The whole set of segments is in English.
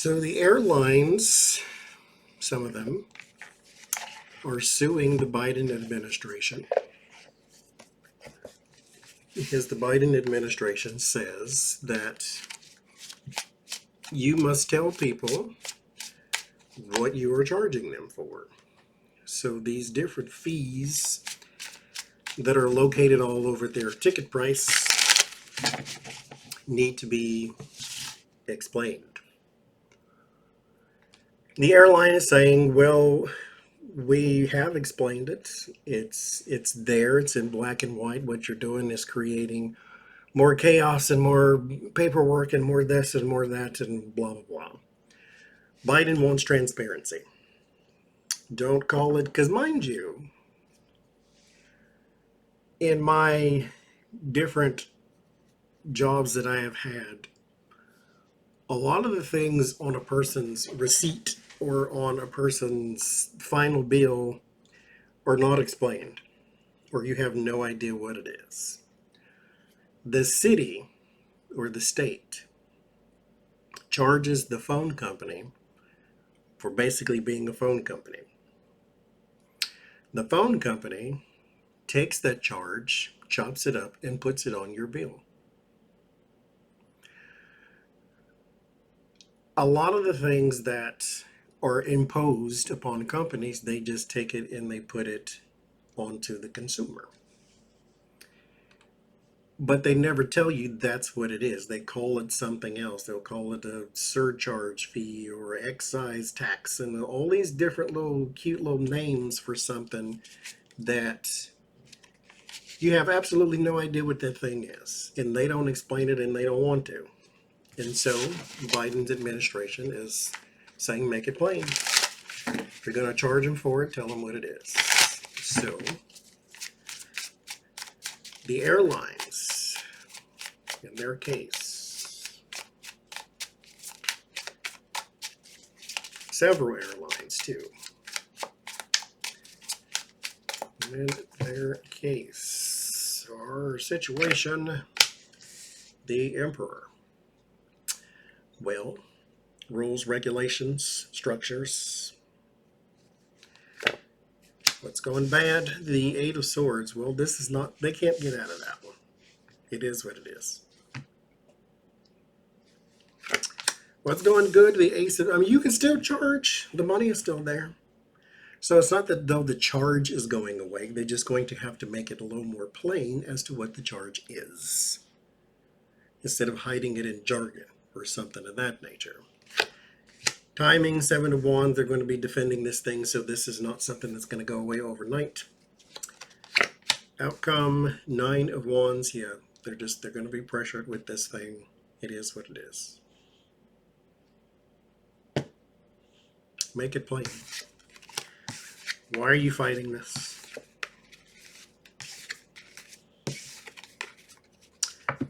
So the airlines, some of them, are suing the Biden administration because the Biden administration says that you must tell people what you are charging them for. So these different fees that are located all over their ticket price need to be explained. The airline is saying, well, we have explained it. It's there. It's in black and white. What you're doing is creating more chaos and more paperwork and more this and more that and blah, blah, blah. Biden wants transparency. Don't call it, because mind you, in my different jobs that I have had, a lot of the things on a person's receipt or on a person's final bill are not explained, or you have no idea what it is. The city or the state charges the phone company for basically being a phone company. The phone company takes that charge, chops it up, and puts it on your bill. A lot of the things that are imposed upon companies, they just take it and they put it onto the consumer. But they never tell you that's what it is. They call it something else. They'll call it a surcharge fee or excise tax and all these different little cute little names for something that you have absolutely no idea what that thing is. And they don't explain it and they don't want to. And so Biden's administration is saying, make it plain. If you're going to charge them for it, tell them what it is. So the airlines, in their case, several airlines too, in their case, our situation, the emperor. Well, rules, regulations, structures. What's going bad? The Eight of Swords. Well, this is not, they can't get out of that one. It is what it is. What's going good? The Ace of, you can still charge. The money is still there. So it's not that though the charge is going away. They're just going to have to make it a little more plain as to what the charge is, instead of hiding it in jargon or something of that nature. Timing, Seven of Wands, they're going to be defending this thing, so this is not something that's going to go away overnight. Outcome, Nine of Wands, yeah, they're going to be pressured with this thing. It is what it is. Make it plain. Why are you fighting this?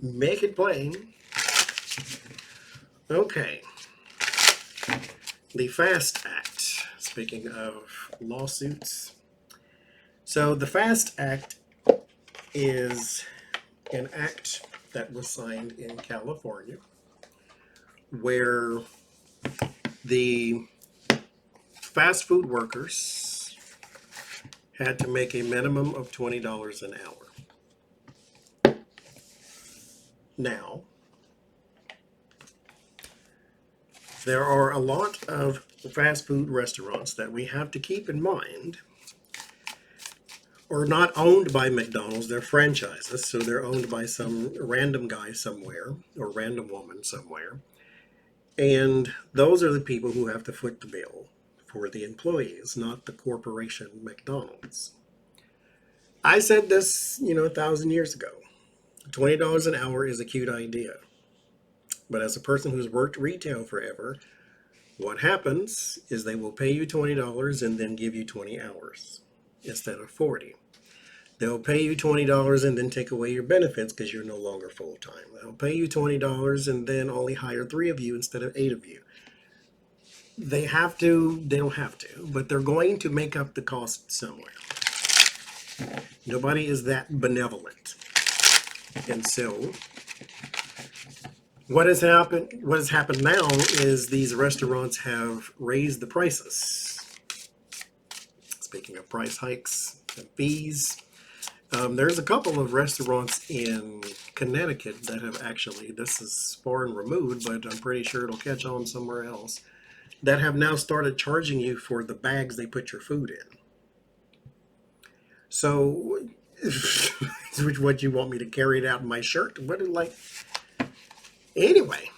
Make it plain. Okay. The FAST Act, speaking of lawsuits. So the FAST Act is an act that was signed in California where the fast food workers had to make a minimum of $20 an hour. Now, there are a lot of fast food restaurants that we have to keep in mind are not owned by McDonald's, they're franchises, so they're owned by some random guy somewhere or random woman somewhere. And those are the people who have to foot the bill for the employees, not the corporation McDonald's. I said this, 1,000 years ago. $20 an hour is a cute idea. But as a person who's worked retail forever, what happens is they will pay you $20 and then give you 20 hours instead of 40. They'll pay you $20 and then take away your benefits because you're no longer full-time. They'll pay you $20 and then only hire 3 of you instead of 8 of you. They have to, they don't have to, but they're going to make up the cost somewhere. Nobody is that benevolent. And so What has happened? What has happened now is these restaurants have raised the prices. Speaking of price hikes and fees, there's a couple of restaurants in Connecticut that have actually, this is far and removed, but I'm pretty sure it'll catch on somewhere else, that have now started charging you for the bags they put your food in. So, which what you want me to carry it out in my shirt? What is like? Anyway,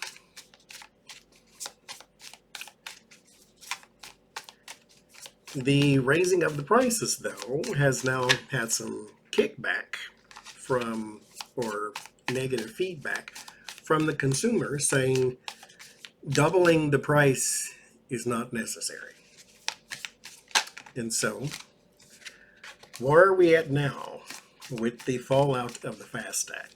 the raising of the prices, though, has now had some kickback from, or negative feedback from the consumer saying doubling the price is not necessary. And so, where are we at now with the fallout of the FAST Act?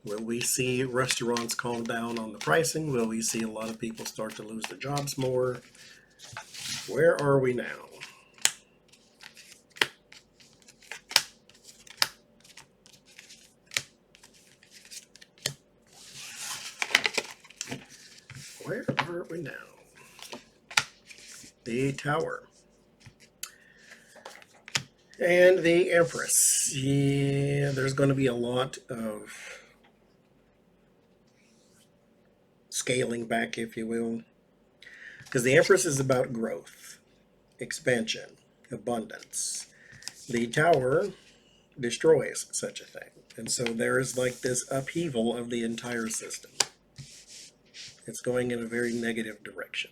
Will we see restaurants calm down on the pricing? Will we see a lot of people start to lose their jobs more? Where are we now? Where are we now? The Tower. And the Empress. Yeah, there's going to be a lot of scaling back, if you will. Because the Empress is about growth, expansion, abundance. The Tower destroys such a thing. And so there is like this upheaval of the entire system. It's going in a very negative direction.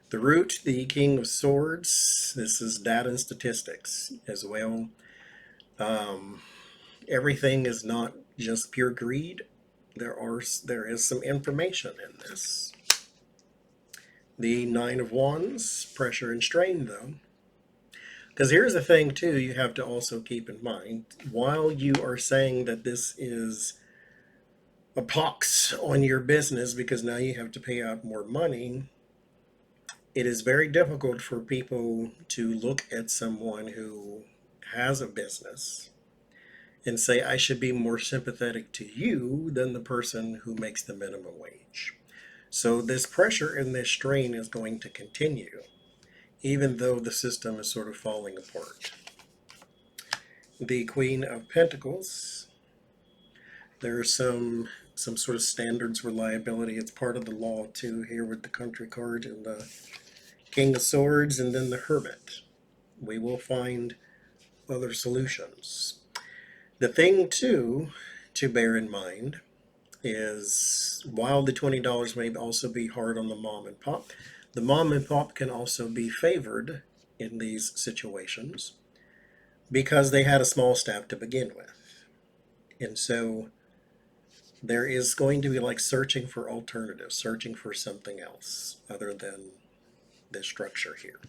The Root, the King of Swords. This is data and statistics as well. Everything is not just pure greed. There is some information in this. The Nine of Wands, pressure and strain, though. Because here's the thing, too, you have to also keep in mind. While you are saying that this is a pox on your business because now you have to pay out more money, it is very difficult for people to look at someone who has a business and say, I should be more sympathetic to you than the person who makes the minimum wage. So this pressure and this strain is going to continue, even though the system is sort of falling apart. The Queen of Pentacles. There are some sort of standards reliability. It's part of the law too here with the Country card and the King of Swords and then the Hermit. We will find other solutions. The thing too to bear in mind is while the $20 may also be hard on the mom and pop, the mom and pop can also be favored in these situations because they had a small staff to begin with. And so there is going to be like searching for alternatives, searching for something else other than this structure here,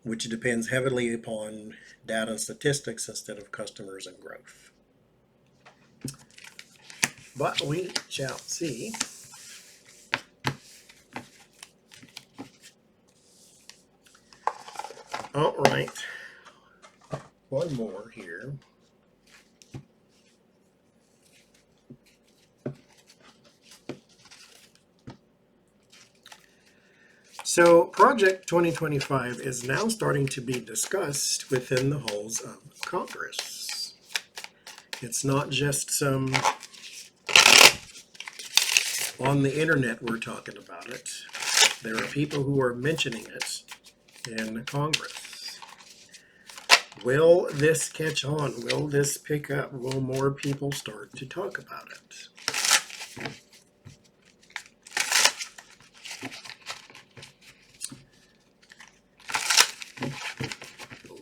which depends heavily upon data and statistics instead of customers and growth. But we shall see. All right, one more here. So Project 2025 is now starting to be discussed within the halls of Congress. It's not just some on the internet we're talking about it. There are people who are mentioning it in Congress. Will this catch on? Will this pick up? Will more people start to talk about it?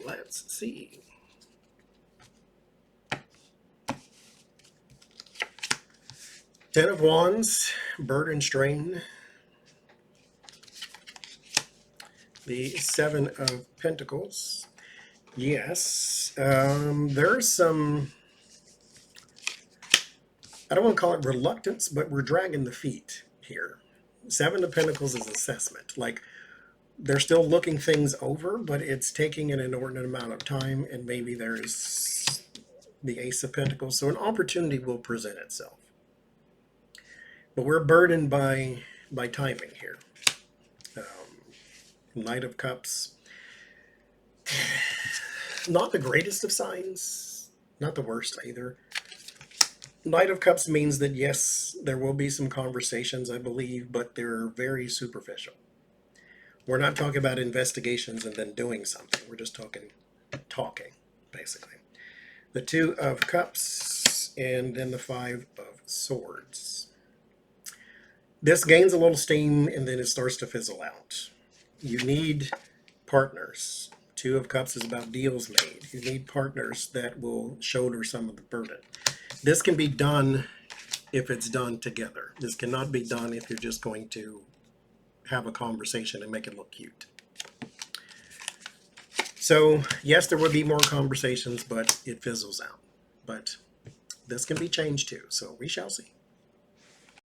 Let's see. Ten of Wands, burden strain. The Seven of Pentacles. Yes, there's some, I don't want to call it reluctance, but we're dragging the feet here. Seven of Pentacles is assessment. Like, they're still looking things over, but it's taking an inordinate amount of time, and maybe there's the Ace of Pentacles. So an opportunity will present itself. But we're burdened by timing here. Knight of Cups, not the greatest of signs, not the worst either. Knight of Cups means that yes, there will be some conversations, I believe, but they're very superficial. We're not talking about investigations and then doing something. We're just talking, basically. The Two of Cups and then the Five of Swords. This gains a little steam and then it starts to fizzle out. You need partners. Two of Cups is about deals made. You need partners that will shoulder some of the burden. This can be done if it's done together. This cannot be done if you're just going to have a conversation and make it look cute. So yes, there will be more conversations, but it fizzles out. But this can be changed too, so we shall see.